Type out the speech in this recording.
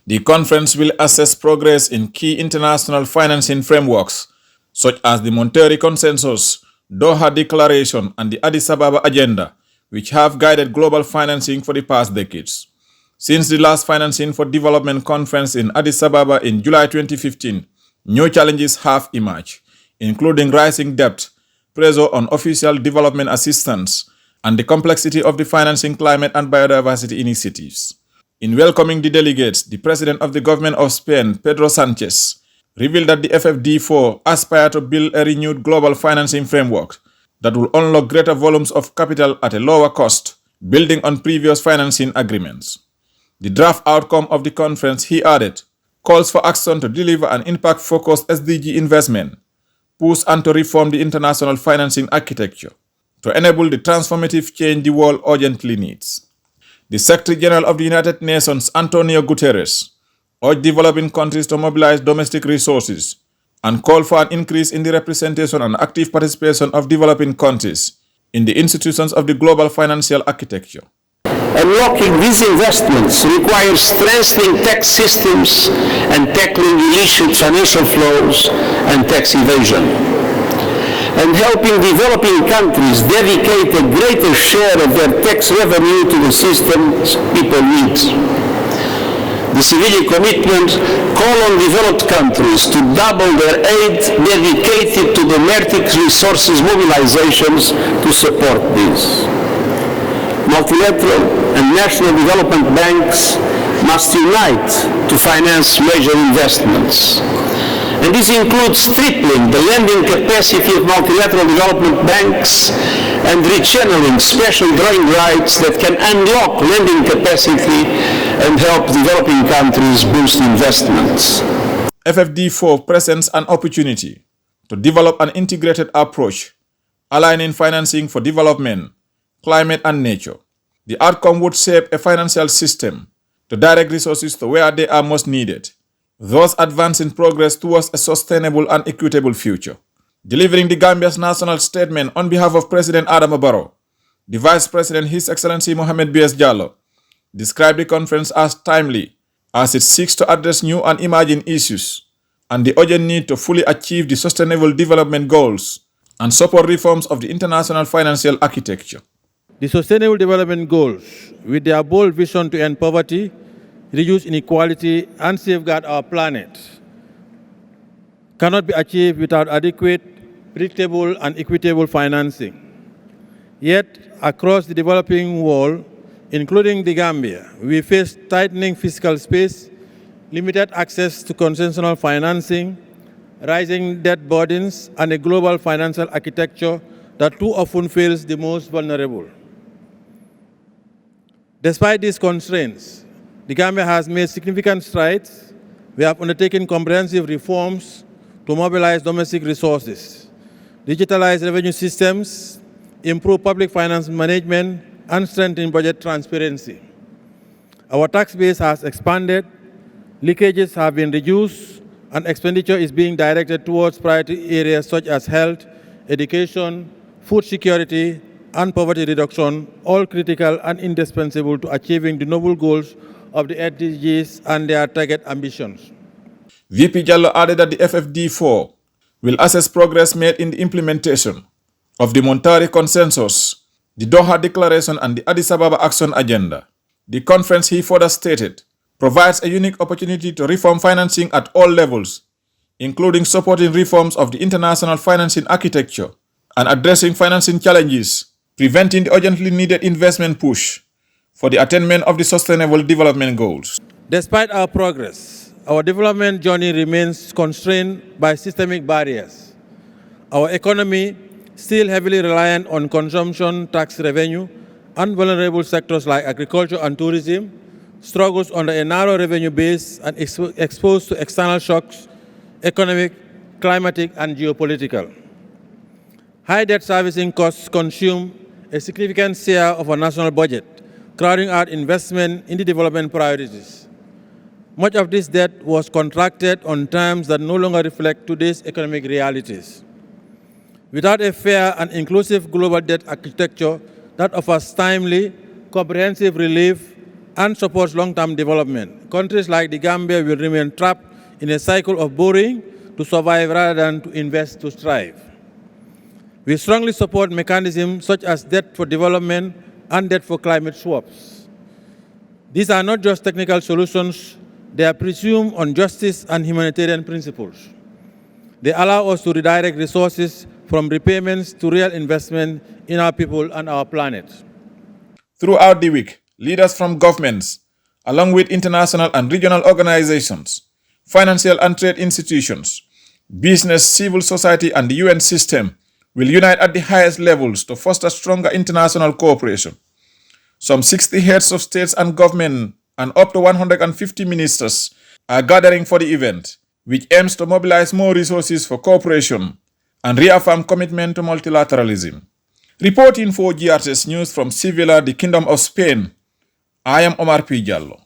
The conference will assess progress in key international financing frameworks, such as the Monterrey Consensus, Doha Declaration, and the Addis Ababa Agenda, which have guided global financing for the past decades. Since the last Financing for Development conference in Addis Ababa in July 2015, new challenges have emerged, including rising debt, pressure on official development assistance, and the complexity of the financing climate and biodiversity initiatives. In welcoming the delegates, the President of the Government of Spain, Pedro Sanchez, revealed that the FFD4 aspire to build a renewed global financing framework that will unlock greater volumes of capital at a lower cost, building on previous financing agreements. The draft outcome of the conference, he added, calls for action to deliver an impact-focused SDG investment, push and to reform the international financing architecture to enable the transformative change the world urgently needs. The Secretary General of the United Nations, Antonio Guterres, urged developing countries to mobilize domestic resources and call for an increase in the representation and active participation of developing countries in the institutions of the global financial architecture. Unlocking these investments requires strengthening tax systems and tackling illicit financial flows and tax evasion, and helping developing countries dedicate a greater share of their tax revenue to the systems people need. The Seville commitment call on developed countries to double their aid dedicated to domestic resources mobilizations to support this. Multilateral and national development banks must unite to finance major investments. And this includes tripling the lending capacity of multilateral development banks and rechanneling special drawing rights that can unlock lending capacity and help developing countries boost investments. FFD4 presents an opportunity to develop an integrated approach, aligning financing for development, climate, and nature. The outcome would shape a financial system to direct resources to where they are most needed, thus advancing progress towards a sustainable and equitable future. Delivering the Gambia's national statement on behalf of President Adama Barrow, the Vice President, His Excellency Mohammed B.S. Jallow, described the conference as timely as it seeks to address new and emerging issues and the urgent need to fully achieve the Sustainable Development Goals and support reforms of the international financial architecture. The Sustainable Development Goals, with their bold vision to end poverty, reduce inequality, and safeguard our planet, cannot be achieved without adequate, predictable, and equitable financing. Yet, across the developing world, including the Gambia, we face tightening fiscal space, limited access to conventional financing, rising debt burdens, and a global financial architecture that too often fails the most vulnerable. Despite these constraints, the Gambia has made significant strides. We have undertaken comprehensive reforms to mobilize domestic resources, digitalize revenue systems, improve public finance management, and strengthen budget transparency. Our tax base has expanded, leakages have been reduced, and expenditure is being directed towards priority areas such as health, education, food security, and poverty reduction, all critical and indispensable to achieving the noble goals of the SDGs and their target ambitions. VP Jallow added that the FFD4 will assess progress made in the implementation of the Monterrey Consensus, the Doha Declaration, and the Addis Ababa Action Agenda. The conference, he further stated, provides a unique opportunity to reform financing at all levels, including supporting reforms of the international financing architecture and addressing financing challenges, preventing the urgently needed investment push for the attainment of the Sustainable Development Goals. Despite our progress, our development journey remains constrained by systemic barriers. Our economy, still heavily reliant on consumption tax revenue, and vulnerable sectors like agriculture and tourism, struggles under a narrow revenue base and exposed to external shocks, economic, climatic, and geopolitical. High debt servicing costs consume a significant share of our national budget, crowding out investment in the development priorities. Much of this debt was contracted on terms that no longer reflect today's economic realities. Without a fair and inclusive global debt architecture that offers timely, comprehensive relief and supports long-term development. Countries like the Gambia will remain trapped in a cycle of borrowing to survive rather than to invest to thrive. We strongly support mechanisms such as debt for development and debt for climate swaps. These are not just technical solutions, they are presumed on justice and humanitarian principles. They allow us to redirect resources from repayments to real investment in our people and our planet. Throughout the week, leaders from governments, along with international and regional organizations, financial and trade institutions, business, civil society, and the UN system will unite at the highest levels to foster stronger international cooperation. Some 60 heads of states and government and up to 150 ministers are gathering for the event, which aims to mobilize more resources for cooperation and reaffirm commitment to multilateralism. Reporting for GRTS News from Seville, the Kingdom of Spain, I am Omar P. Jallow.